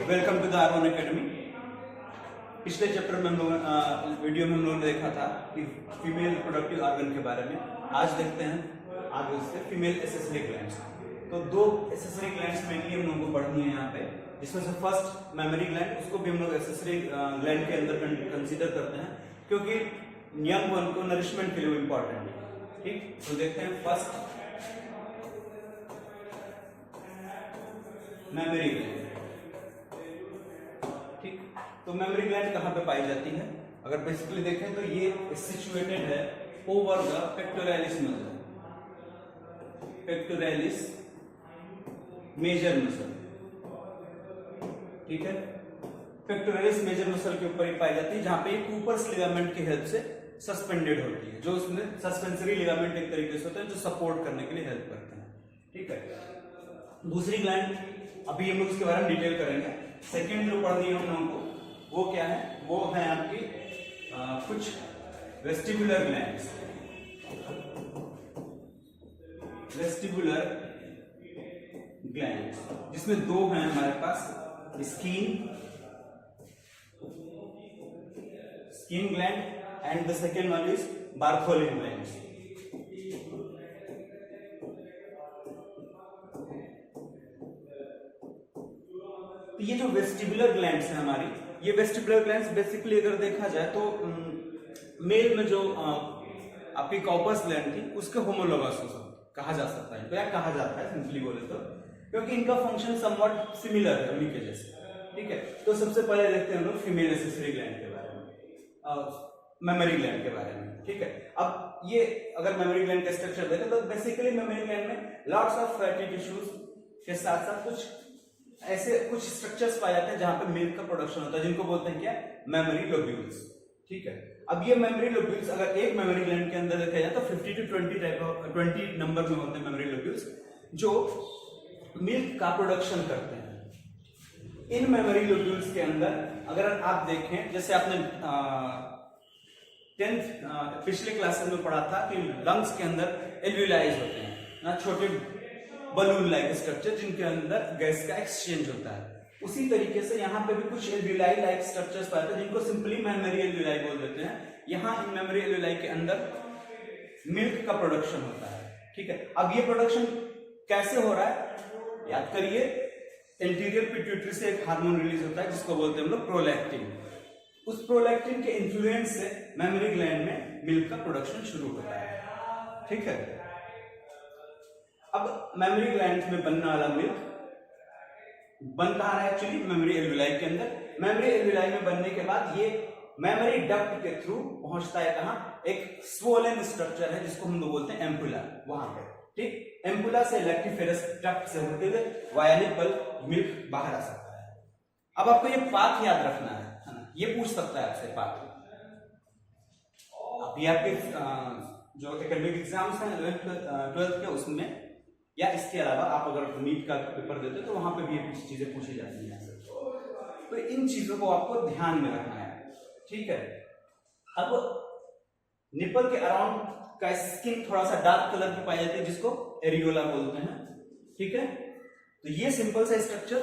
Welcome to the R one academy. पिछले chapter में video में हम लोगों ने देखा था कि फीमेल प्रोडक्टिव ऑर्गन के बारे में। आज देखते हैं आगे उससे फीमेल एसेसरी ग्लैंड्स। तो दो एसेसरी ग्लैंड्स मेनली हम लोगों को पढ़नी है यहाँ पे, जिसमें से फर्स्ट मेमोरी ग्लैंड, उसको भी हम लोग एसेसरी ग्लैंड के अंदर कंसीडर करते हैं क्योंकि यंग वन को नरिशमेंट के लिए इंपॉर्टेंट है। ठीक, तो देखते हैं फर्स्ट मेमोरी ग्लैंड। ठीक, तो मेमोरी ग्लैंड कहां पे पाई जाती है? अगर बेसिकली देखें तो ये सिचुएटेड है over the pectoralis muscle, pectoralis major muscle. ठीक है, पेक्टोरालिस मेजर मसल के ऊपर ही पाई जाती है, जहां पे कूपर्स लिगामेंट की हेल्प से सस्पेंडेड होती है, जो उसमें सस्पेंसरी लिगामेंट एक तरीके से होता है जो सपोर्ट करने के लिए हेल्प करते हैं। ठीक है, दूसरी ग्लैंड अभी हम लोग इसके बारे में डिटेल करेंगे। सेकेंड जो पढ़नी है हम लोगों को वो क्या है? वो है आपकी कुछ वेस्टिबुलर ग्लैंड्स। वेस्टिबुलर ग्लैंड्स जिसमें दो हैं हमारे पास, skene gland and the second one is Bartholin glands. ये जो वेस्टिबुलर ग्लैंड्स हैं हमारी, ये वेस्टिबुलर ग्लैंड्स बेसिकली अगर देखा जाए तो मेल में जो आपकी कॉर्पस ग्लैंड थी उसके होमोलोगस कहा जा सकता है, क्या कहा जाता है सिंपली बोले तो, क्योंकि इनका फंक्शन समवॉट सिमिलर है उन्हीं के जैसे। ठीक है, तो सबसे पहले देखते हैं हम लोग फीमेल एसेसरी ग्लैंड के बारे में, मेमोरी ग्लैंड के बारे में। ठीक है, अब ये अगर मेमोरी ग्लैंड का स्ट्रक्चर देखें तो बेसिकली मेमोरी ग्लैंड में लॉट्स ऑफ फैटी टिश्यूज के साथ साथ कुछ ऐसे कुछ स्ट्रक्चर्स पाए जाते हैं जहां पे मिल्क का प्रोडक्शन होता है, जिनको बोलते हैं क्या? Memory lobules. ठीक है, अब ये मेमोरी लोब्यूल्स अगर एक मेमोरी ग्लैंड के अंदर देखा जाए तो 50 to 20 टाइप ऑफ 20 नंबर में होते हैं मेमोरी लोब्यूल्स जो मिल्क का प्रोडक्शन करते हैं। इन मेमोरी लोब्यूल्स के अंदर अगर आप देखें, जैसे आपने 10th पिछले क्लासेस में पढ़ा था कि लंग्स के अंदर एल्वियोलाइज होते हैं ना, छोटे बलून लाइक स्ट्रक्चर जिनके अंदर गैस का एक्सचेंज होता है। उसी तरीके से यहाँ पे भी कुछ एल्वियोलाई लाइक स्ट्रक्चर्स पाते हैं जिनको सिंपली मेमोरी एल्वियोलाई बोल देते हैं। यहाँ इन मेमोरी एल्वियोलाई के अंदर मिल्क का प्रोडक्शन होता है। ठीक है, अब ये प्रोडक्शन कैसे हो रहा है? याद करिए, एंटीरियर पिट्यूटरी से एक हार्मोन रिलीज होता है जिसको बोलते हैं हम लोग प्रोलैक्टिन। उस प्रोलैक्टिन के इन्फ्लुएंस से मेमोरी ग्लैंड में मिल्क का प्रोडक्शन शुरू होता है। ठीक है, अब मेमोरी ग्लैंड में बनने वाला मिल्क बन कहां रहा है? एक्चुअली मेमोरी एल्वियोलाई के अंदर। मेमोरी एल्वियोलाई में बनने के बाद ये मेमोरी डक्ट के थ्रू पहुंचता है कहां? एक स्वोलन स्ट्रक्चर है जिसको हम लोग बोलते हैं एम्पुला, वहां पे। ठीक, एम्पुला से लैक्टिफेरस डक्ट से होते हुए वाया निपल मिल्क बाहर आ सकता है। अब आपको ये पाथ याद रखना है ना, ये पूछ सकता है आपसे पाथ। अब ये आपके जो एकेडमिक एग्जाम्स हैं 11th 12th के, उसमें या इसके अलावा आप अगर नीट का पेपर देते तो वहां पे भी ये कुछ चीजें पूछी जाती हैं। तो इन चीजों को आपको ध्यान में रखना है। ठीक है, अब निपल के अराउंड का स्किन थोड़ा सा डार्क कलर की पाई जाती है जिसको एरियोला बोलते हैं। ठीक है, तो ये सिंपल सा स्ट्रक्चर।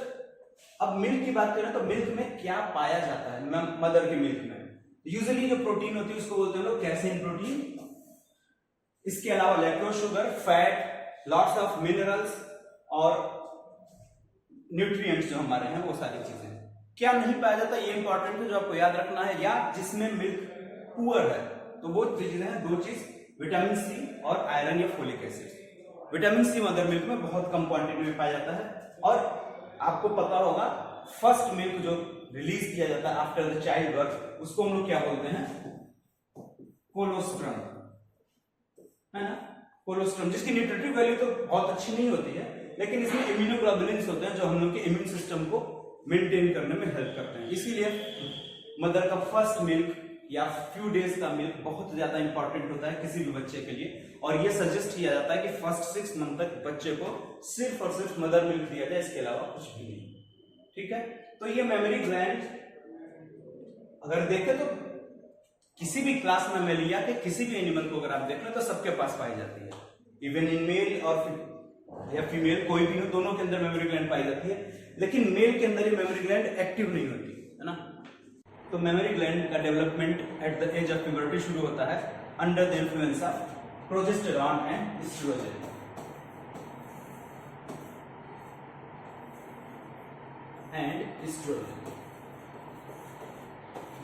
अब मिल्क की बात करें तो मिल्क में क्या पाया जाता है? मदर के मिल्क में यूजुअली जो प्रोटीन होती है उसको बोलते हैं लोग कैसिन प्रोटीन। इसके अलावा lactose sugar, fat, lots of minerals और न्यूट्रिएंट्स जो हमारे हैं, वो सारी चीजें। क्या नहीं पाया जाता ये इंपॉर्टेंट है जो आपको याद रखना है, या जिसमें मिल्क पुअर है तो वो चीजें हैं, दो चीज, विटामिन सी और आयरन या folic acid. Vitamin C mother milk में बहुत कम क्वांटिटी में पाया जाता है, और आपको पता होगा फर्स्ट मिल्क जो रिलीज किया जाता है आफ्टर द चाइल्ड बर्थ उसको हम लोग क्या बोलते हैं? कोलोस्ट्रम, है ना, कोलोस्ट्रम, जिसकी न्यूट्रिटिव वैल्यू तो बहुत अच्छी नहीं होती है, लेकिन इसमें इम्यूनोग्लोबुलिन्स होते हैं जो हम लोग के इम्यून सिस्टम को मेंटेन करने में हेल्प करते हैं। इसीलिए मदर का फर्स्ट मिल्क या फ्यू डेज का मिल्क बहुत ज्यादा इंपॉर्टेंट होता है किसी भी बच्चे के लिए, और ये सजेस्ट किया जाता है कि फर्स्ट 6 मंथ तक बच्चे को सिर्फ और सिर्फ मदर मिल्क दिया जाए, इसके अलावा कुछ भी नहीं। ठीक है, तो ये मेमोरी ग्लैंड अगर देखें तो किसी भी क्लास में लिया कि किसी भी एनिमल को अगर आप देख रहे तो सबके पास पाई जाती है, इवन इन मेल और या फीमेल कोई भी हो, दोनों के अंदर मेमोरी ग्लैंड पाई जाती है, लेकिन मेल के अंदर ये मेमोरी ग्लैंड एक्टिव नहीं होती है ना। तो मेमोरी ग्लैंड का development at the age of puberty शुरू होता है under the influence of progesterone and estrogen.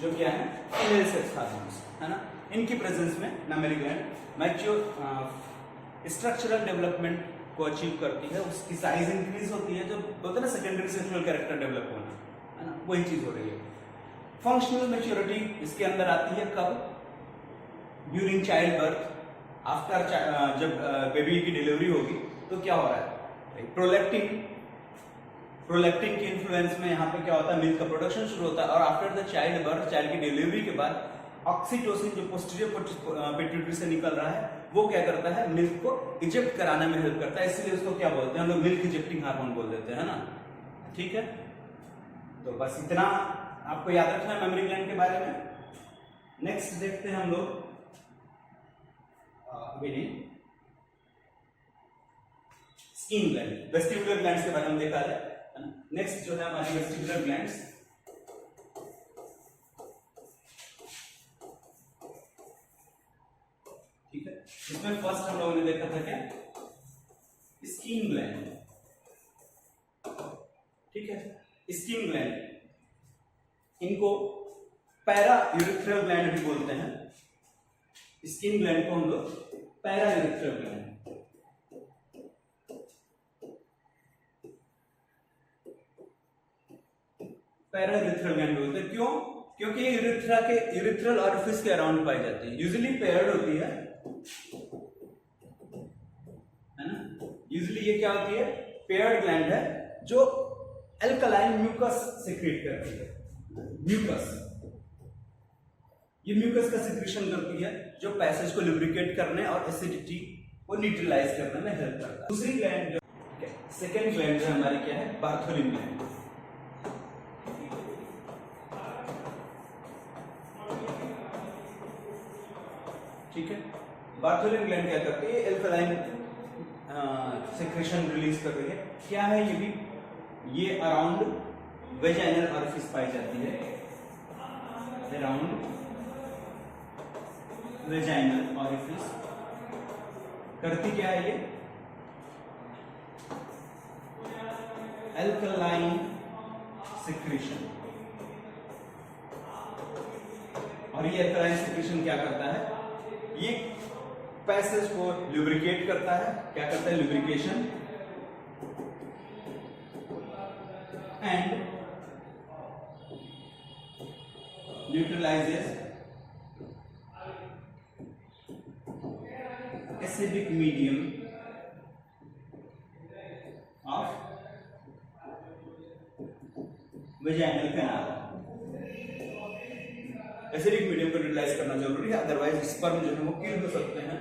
जो क्या है फीमेल सेक्स हार्मोन्स है ना, इनकी प्रेजेंस में memory gland mature structural development को अचीव करती है, उसकी साइज इंक्रीज होती है, जो बोलते हैं ना सेकेंडरी सेक्सुअल कैरेक्टर डेवलप होना है ना, वही चीज हो रही है। फंक्शनल मैच्योरिटी इसके अंदर आती है कब? ड्यूरिंग चाइल्ड बर्थ, आफ्टर जब बेबी की डिलीवरी होगी तो क्या हो रहा है, प्रोलैक्टिन के इन्फ्लुएंस में यहाँ पे क्या होता है, मिल्क का प्रोडक्शन शुरू होता है, और after the child birth, child की डिलीवरी के बाद ऑक्सीटोसिन जो पोस्टीरियर पिट्यूटरी से निकल रहा है वो क्या करता है, मिल्क को इजेक्ट कराने में हेल्प करता है, इसलिए उसको क्या बोलते हैं हम लोग, मिल्क इजेक्टिंग हार्मोन बोल देते हैं ना। ठीक है, तो बस इतना आपको याद रखना है मेमोरी ग्लैंड के बारे में। नेक्स्ट देखते हैं हम लोग स्किन ग्लैंड, वेस्टिबुलर ग्लैंड्स के बारे में देखा जाए। नेक्स्ट जो है हमारी वेस्टिबुलर ग्लैंड्स, ठीक है, इसमें फर्स्ट हम लोगों ने देखा था क्या, स्किन ग्लैंड। ठीक है, स्किन ग्लैंड, इनको पैरा यूरिथ्रल ग्लैंड भी बोलते हैं। स्किन ग्लैंड को हम लोग para urethral gland, para urethral gland बोलते हैं। क्यों? क्योंकि यूरिथ्रा के यूरिथ्रल ऑरिफिस के अराउंड पाई जाती है, यूजुअली पेयर्ड होती है ना। यूजुअली ये क्या होती है, पेयर्ड ग्लैंड है जो एल्कलाइन म्यूकस सिक्रीट करती है। म्यूकस, ये म्यूकस का सिक्रीशन करती है जो पैसेज को लुब्रिकेट करने और एसिडिटी को न्यूट्रलाइज करने में हेल्प करता है। दूसरी ग्लैंड जो सेकेंड ग्लैंड जो हमारी क्या है, बार्थोलिन ग्लैंड। ठीक है, बार्थोलिन ग्लैंड क्या करती है, एल्कलाइन सिक्रेशन रिलीज कर रही है। क्या है ये भी, ये अराउंड वेजाइनल ऑरिफिस पाई जाती है, अराउंड वेजाइनल ऑरिफिस। करती क्या है ये, एल्कलाइन सिक्रेशन। और ये एल्कलाइन सिक्रेशन क्या करता है, ये पैसेज को लुब्रिकेट करता है। क्या करता है, lubrication and neutralises acidic medium of vaginal canal. Acidic medium को न्यूट्रलाइज करना जरूरी है, अदरवाइज स्पर्म जो है वो किल हो सकते हैं,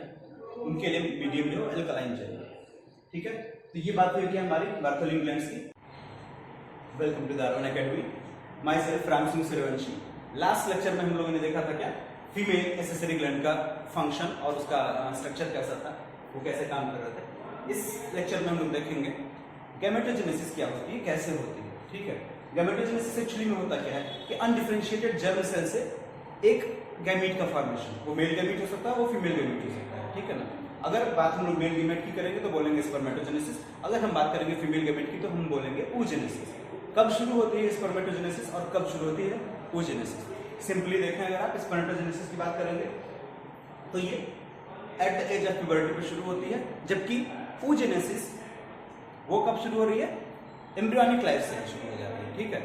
उनके लिए मीडियम जो एल्कलाइन चाहिए। ठीक है, तो ये बात हुई कि हमारी बार्थोलिन ग्लैंड्स की। Welcome to Daron academy, my self Ram Singh Suryavanshi. Last lecture में हम लोगों ने देखा था क्या, फीमेल एसेसरी ग्लैंड का फंक्शन और उसका स्ट्रक्चर कैसा था, वो कैसे काम कर रहे थे। इस लेक्चर में हम लोग देखेंगे गैमेटोजेनेसिस क्या होती है, कैसे होती है। ठीक है, गैमेटोजेनेसिस एक्चुअली में होता क्या है कि अनडिफरेंशिएटेड जर्म सेल से एक गैमीट का फॉर्मेशन, वो मेल गैमीट हो सकता है, वो फीमेल गैमीट हो सकता है। ठीक है ना, अगर बात हम लोग मेल गैमेट की करेंगे तो बोलेंगे स्पर्मेटोजेनेसिस, अगर हम बात करेंगे फीमेल गैमेट की तो हम बोलेंगे oogenesis। कब शुरू होती है स्पर्मेटोजेनेसिस और कब शुरू होती है oogenesis। सिंपली देखें, अगर आप स्पर्मेटोजेनेसिस की बात करेंगे तो ये at the age of puberty पे शुरू होती है, जबकि oogenesis वो कब शुरू हो रही है, एम्ब्रियोनिक लाइफ से शुरू हो जाती है। ठीक है,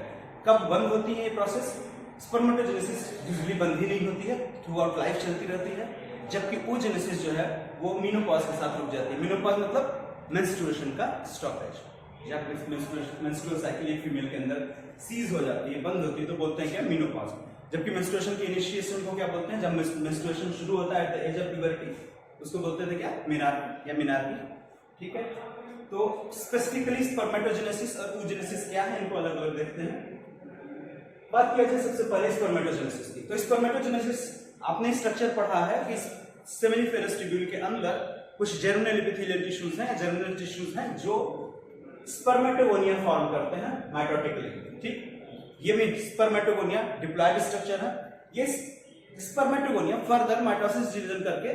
कब बंद होती है ये प्रोसेस, स्पर्मेटोजेनेसिस यूजुअली बंद ही नहीं होती है, थ्रू आउट लाइफ चलती रहती है, जबकि oogenesis जो है वो मेनोपॉज के साथ रुक जाती है। मेनोपॉज मतलब मेंस्ट्रुएशन का स्टॉपेज, जब मेंस्ट्रुअल साइकिल एक फीमेल के अंदर सीज हो जाती है, बंद होती है, तो बोलते हैं क्या, मेनोपॉज। जबकि मेंस्ट्रुएशन की इनिशिएशन को क्या बोलते हैं, जब मेंस्ट्रुएशन शुरू होता है at the age of puberty, उसको बोलते थे क्या, मेनार्की या मिनार्की। ठीक है, तो स्पेसिफिकली स्पर्मेटोजेनेसिस और oogenesis क्या है, इनको अलग अलग देखते हैं। बात किया जाए सबसे पहले स्पर्मेटोजेनेसिस की, तो स्पर्मेटोजेनेसिस आपने स्ट्रक्चर पढ़ा है कि सेमिनिफेरस ट्यूब्यूल के अंदर कुछ जर्मिनल एपिथेलियल टिश्यूज हैं, जर्मिनल टिश्यूज हैं जो स्पर्मेटोगोनिया फॉर्म करते हैं माइटोटिकली, ठीक। ये मीन स्पर्मेटोगोनिया डिप्लॉयड स्ट्रक्चर है। ये स्पर्मेटोगोनिया फर्दर माइटोसिस डिवीजन करके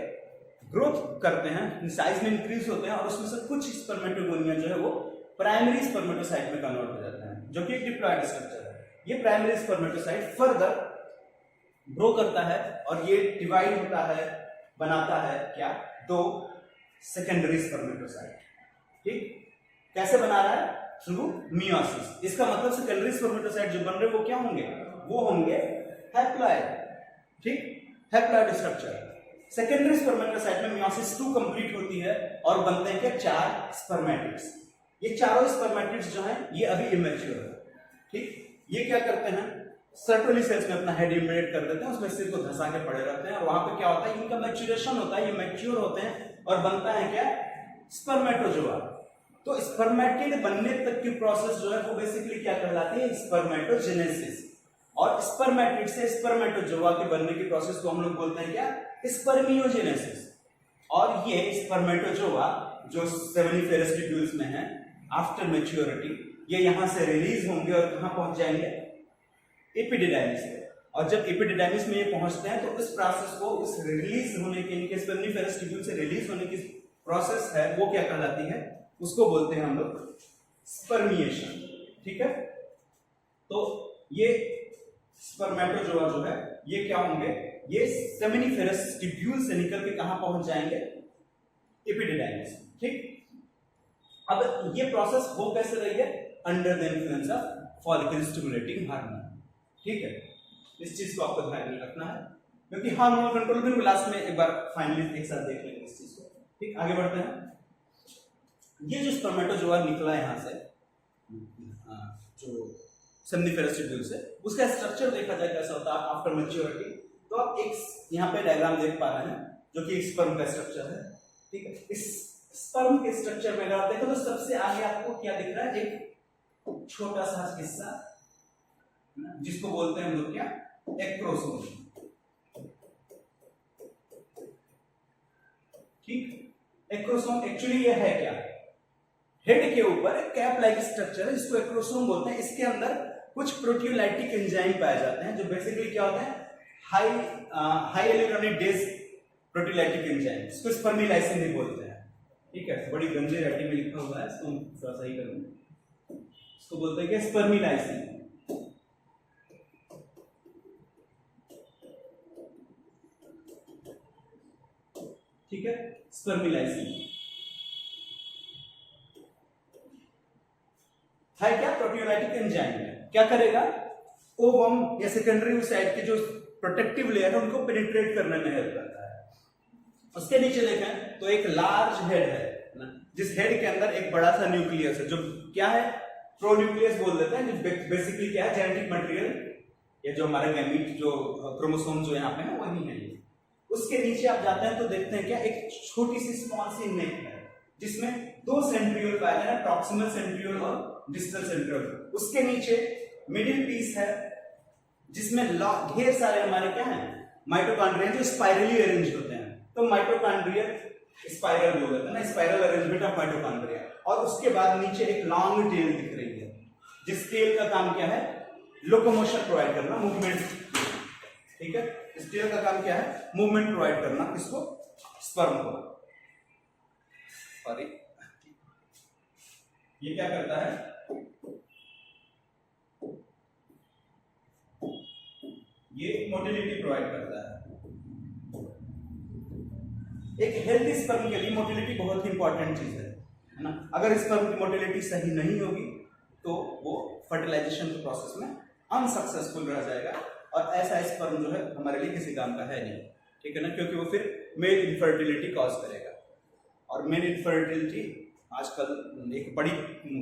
ग्रोथ करते हैं, साइज में इंक्रीज होते हैं और उसमें से कुछ स्पर्मेटोगोनिया जो है वो प्राइमरी स्पर्मेटोसाइट में कन्वर्ट हो जाते हैं, जो कि एक डिप्लॉयड स्ट्रक्चर है। ये प्राइमरी स्पर्मेटोसाइट फर्दर ग्रो करता है और ये डिवाइड होता है, बनाता है क्या, दो सेकेंडरी स्पर्मेटोसाइट, ठीक। कैसे बना रहा है? Through meiosis. इसका मतलब सेकेंडरी स्पर्मेटोसाइट जो बन रहे वो क्या होंगे? वो होंगे हैप्लॉइड, ठीक, हैप्लॉइड स्ट्रक्चर। सेकेंडरी स्पर्मेटोसाइट में मियोसिस 2 कंप्लीट होती है और बनते हैं क्या? 4 स्पर्मेटिड्स। ये चारों स्पर्मेटिड्स जो हैं ये अभी इमेच्योर है, ठीक। ये क्या करते हैं? सर्टोली सेल्स में अपना हेड इम्बेड कर देते हैं, उसमें सिर को धंसा के पड़े रहते हैं और वहां पे क्या होता है? इनका मैच्योरेशन होता है, ये मैच्योर होते हैं और बनता है क्या? स्पर्मेटोजोआ। तो स्पर्मेटिड बनने तक की प्रोसेस जो है वो बेसिकली क्या कहलाती है? स्पर्मेटोजेनेसिस। और स्पर्मेटिड से स्पर्मेटोजोआ के बनने की प्रोसेस को हम लोग बोलते हैं क्या? स्पर्मियोजेनेसिस। और ये स्पर्मेटोजोआ जो सेमिनिफेरस ट्यूब्यूल्स में है, आफ्टर मैच्योरिटी ये यहां से रिलीज होंगे और कहां पहुंच जाएंगे? एपिडिडाइमिस में। और जब एपिडिडाइमिस में ये पहुंचते हैं तो इस प्रोसेस को, इस रिलीज होने के, इनके सेमिनिफेरस ट्यूब्यूल से रिलीज होने की प्रोसेस है वो क्या कहलाती है? उसको बोलते हैं हम लोग स्पर्मिएशन, ठीक है। तो ये स्पर्मेटोजोआ जो है ये क्या होंगे? ये सेमिनिफेरस ट्यूब्यूल से निकल के कहां पहुंच जाएंगे? एपिडिडाइमिस, ठीक। अब ये प्रोसेस हो कैसे रही है? Under the influence of follicle stimulating hormone, ठीक है। इस चीज को आपको ध्यान में रखना है क्योंकि हार्मोनल कंट्रोल में लास्ट में एक बार फाइनली एक साथ देख लेंगे इस चीज को, ठीक। आगे बढ़ते हैं। ये जो स्पर्मेटोजोआ निकला यहां से, जो सेमिनिफेरस ट्यूब्यूल से, उसका स्ट्रक्चर देखा जाए कैसा होता है आफ्टर मैच्योरिटी। तो आप एक यहाँ पे डायग्राम देख पा रहे हैं जो कि स्पर्म का स्ट्रक्चर है, ठीक है। इस स्पर्म के स्ट्रक्चर में अगर आप देखो तो सबसे आगे आपको क्या दिख रहा है? एक छोटा सा हिस्सा जिसको बोलते हैं हम लोग क्या? एक्रोसोम, ठीक। एक्रोसोम एक्चुअली ये है क्या? हेड के ऊपर एक कैप लाइक स्ट्रक्चर है जिसको एक्रोसोम बोलते हैं। इसके अंदर कुछ प्रोटियोलाइटिक एंजाइम पाए जाते हैं जो बेसिकली क्या होते हैं? High electronic days proteolytic enzyme, इसको स्पर्मिलाइसिन भी बोलते हैं, ठीक है। बड़ी गंदी राइटिंग में लिखा हुआ है, इसको थोड़ा सही करूंगा। इसको बोलते हैं क्या? स्पर्मिलाइसिन, ठीक है। स्पर्मिलाइसिन है क्या? प्रोटियोलाइटिक एंजाइम है। क्या करेगा? ओवम या सेकेंडरी ओसाइट के जो प्रोटेक्टिव लेयर है उनको पेनिट्रेट करने में हेल्प करता है। उसके नीचे देखें तो एक लार्ज हेड है ना, जिस हेड के अंदर एक बड़ा सा न्यूक्लियस है जो क्या है? प्रोन्यूक्लियस बोल देते हैं, जो बेसिकली क्या है? जेनेटिक मटेरियल, ये जो हमारे गैमीट जो क्रोमोसोम जो यहाँ पे है वही है। उसके नीचे आप जाते हैं तो देखते हैं क्या? एक छोटी सी स्मॉल सी नेक है जिसमें 2 सेंट्रियोल पाए जाते हैं, प्रॉक्सिमल सेंट्रियोल और डिस्टल सेंट्रियोल। उसके नीचे मिडिल पीस है जिसमें ढेर सारे हमारे क्या है? माइटोकॉन्ड्रिया जो स्पाइरली अरेंज होते हैं। तो माइटोकॉन्ड्रिया स्पाइरल बोल देते हैं ना, स्पाइरल अरेंजमेंट ऑफ माइटोकॉन्ड्रिया। और उसके बाद नीचे एक लॉन्ग टेल दिख रही है जिस टेल का काम क्या है? लोकोमोशन प्रोवाइड करना, मूवमेंट, ठीक है। इस टेल का काम क्या है? मूवमेंट प्रोवाइड करना, किसको? स्पर्म को। सॉरी, ये क्या करता है? ये मोटिलिटी प्रोवाइड करता है। एक हेल्दी स्पर्म के लिए मोटिलिटी बहुत ही इंपॉर्टेंट चीज है ना। अगर स्पर्म की मोटिलिटी सही नहीं होगी तो वो फर्टिलाइजेशन के प्रोसेस में अनसक्सेसफुल रह जाएगा और ऐसा स्पर्म जो है हमारे लिए किसी काम का है नहीं, ठीक है ना, क्योंकि वो फिर मेल इनफर्टिलिटी कॉज करेगा। और मेल इनफर्टिलिटी आजकल एक बड़ी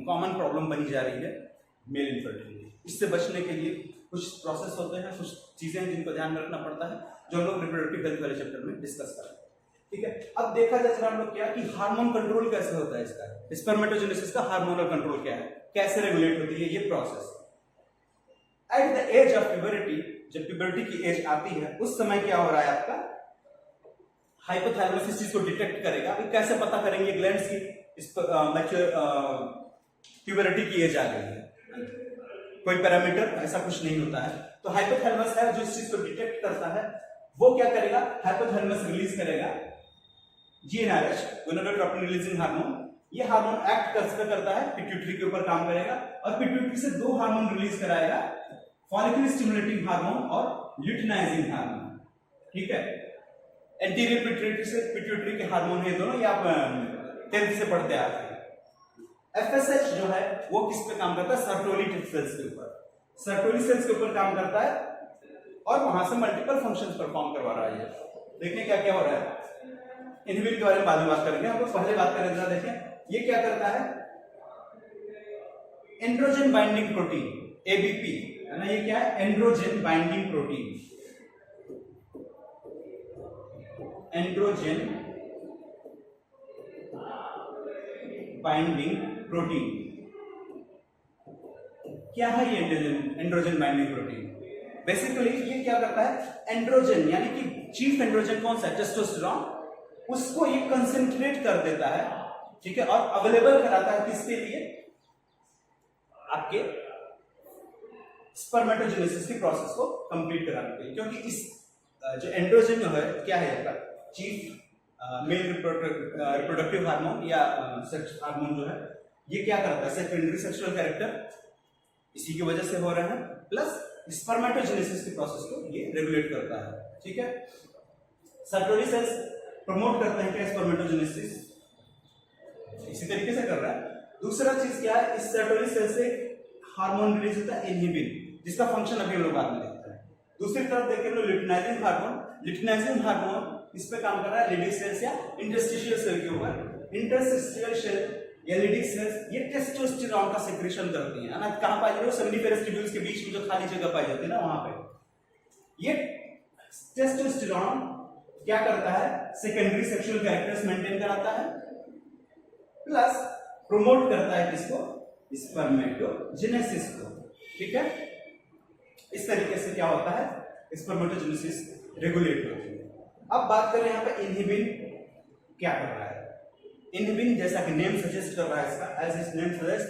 कॉमन प्रॉब्लम बनी जा रही है, मेल इनफर्टिलिटी। इससे बचने के लिए कुछ प्रोसेस होते हैं, कुछ चीजें जिनको ध्यान में रखना पड़ता है, जो हम लोग रिप्रोडक्टिव हेल्थ वाले चैप्टर में डिस्कस करें, ठीक है। अब देखा जाए जरा हम लोग क्या कि हार्मोन कंट्रोल कैसे होता है इसका, स्पर्मेटोजेनेसिस का हार्मोनल कंट्रोल क्या है, कैसे रेगुलेट होती है ये process. At the age of puberty, जब प्यूबरिटी की एज आती है उस समय क्या हो रहा है आपका? हाइपोथैलेमस इस चीज को डिटेक्ट करेगा। अभी कैसे पता करेंगे ग्लैंड्स की इस प्यूबरिटी की एज आ गई है, कोई पैरामीटर ऐसा कुछ नहीं होता है। तो हाइपोथैलेमस है जो इस चीज को डिटेक्ट करता है, वो क्या करेगा, हाइपोथैलेमस रिलीज करेगा GnRH, गोनाडोट्रोपिन रिलीजिंग हार्मोन। ये हार्मोन एक्ट करता है पिट्यूटरी के ऊपर काम करेगा और पिट्यूटरी से दो हार्मोन रिलीज कराएगा, फॉलिकल स्टिमुलेटिंग हार्मोन और ल्यूटिनाइजिंग हार्मोन। ठीक है, एंटीरियर पिट्यूटरी से पिट्यूटरी के हार्मोन है दोनों, ये आप 10th से पढ़ते आते हैं। FSH जो है वो किस पे काम करता है, सर्टोली सेल्स के ऊपर, सर्टोली सेल्स के ऊपर काम करता है और वहां से मल्टीपल फंक्शंस परफॉर्म करवा रहा है। देखिए क्या क्या हो रहा है, इनहिबिन के बारे में बाद में बात करेंगे, हम लोग पहले बात करें जरा। देखें ये क्या करता है, एंड्रोजन बाइंडिंग प्रोटीन ABP है ना, ये क्या है, androgen binding protein, androgen binding protein. क्या है ये एंड्रोजन बाइंडिंग प्रोटीन? बेसिकली ये क्या करता है, एंड्रोजन यानी कि चीफ एंड्रोजन कौन सा है, टेस्टोस्टेरोन, उसको ये कंसेंट्रेट कर देता है, ठीक है, और अवेलेबल कराता है किसके लिए, आपके स्पर्मेटोजेनेसिस की प्रोसेस को कंप्लीट कराने के लिए। क्योंकि इस जो एंड्रोजन जो है क्या है आपका चीफ मेल रिप्रोडक्टिव हार्मोन या सेक्स हार्मोन जो है, ये क्या करता है, सेकेंडरी सेक्सुअल कैरेक्टर इसी की वजह से हो रहा है, प्लस स्पर्मेटोजेनेसिस की प्रोसेस को ये रेगुलेट करता है। ठीक है, सर्टोली सेल्स प्रमोट करते हैं क्या, स्पर्मेटोजेनेसिस, इसी तरीके से कर रहा है। दूसरा चीज क्या है, इस सर्टोली सेल से हार्मोन रिलीज होता है इनहिबिन, जिसका फंक्शन अभी हम लोग बाद में देखते हैं। दूसरी तरफ देखें तो ल्यूटिनाइजिंग हार्मोन, ल्यूटिनाइजिंग हार्मोन इस पे काम कर रहा है लिडिक सेल्स या इंटरस्टिशियल सेल के ऊपर। इंटरस्टिशियल सेल या लिडिक सेल्स ये टेस्टोस्टेरोन का सेक्रेशन करती हैं, ना कहां पाई जाती है, सेमिनिफेरस ट्यूब्यूल्स के बीच में जो खाली जगह पाई जाती है ना, वहां पे ये टेस्टोस्टेरोन क्या करता है, सेकेंडरी सेक्सुअल कैरेक्टर्स मेंटेन कराता है, प्लस प्रमोट करता है किसको, स्पर्मेटोजेनेसिस को। ठीक है, इस तरीके से क्या होता है, स्पर्मेटोजेनेसिस रेगुलेट होती है। अब बात करें यहाँ पे इनहिबिन क्या कर रहा है। इनहिबिन जैसा कि नेम सजेस्ट कर रहा है इसका, as its name suggest,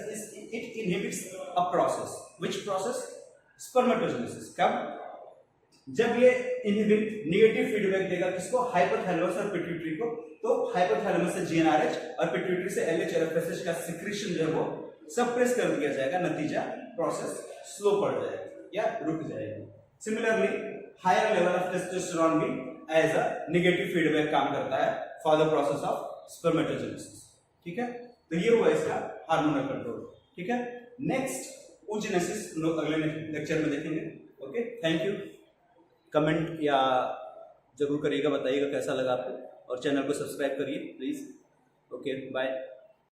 it inhibits a process, which process, spermatogenesis. कब, जब ये इनहिबिन नेगेटिव फीडबैक देगा किसको, हाइपोथैलेमस और पिट्यूटरी को, तो हाइपोथैलेमस से GnRH और पिट्यूटरी से LH और FSH का सिक्रीशन जो है वो सप्रेस कर दिया जाएगा, नतीजा प्रोसेस स्लो पड़ जाएगा या रुक जाएगी। Similarly higher level of testosterone भी एज अ नेगेटिव फीडबैक काम करता है for the process of spermatogenesis. ठीक है, तो ये हुआ इसका हार्मोनल कंट्रोल। ठीक है, नेक्स्ट oogenesis लोग अगले लेक्चर में देखेंगे। Okay, thank you. कमेंट या जरूर करिएगा, बताइएगा कैसा लगा आपको, और चैनल को सब्सक्राइब करिए प्लीज। Okay, bye.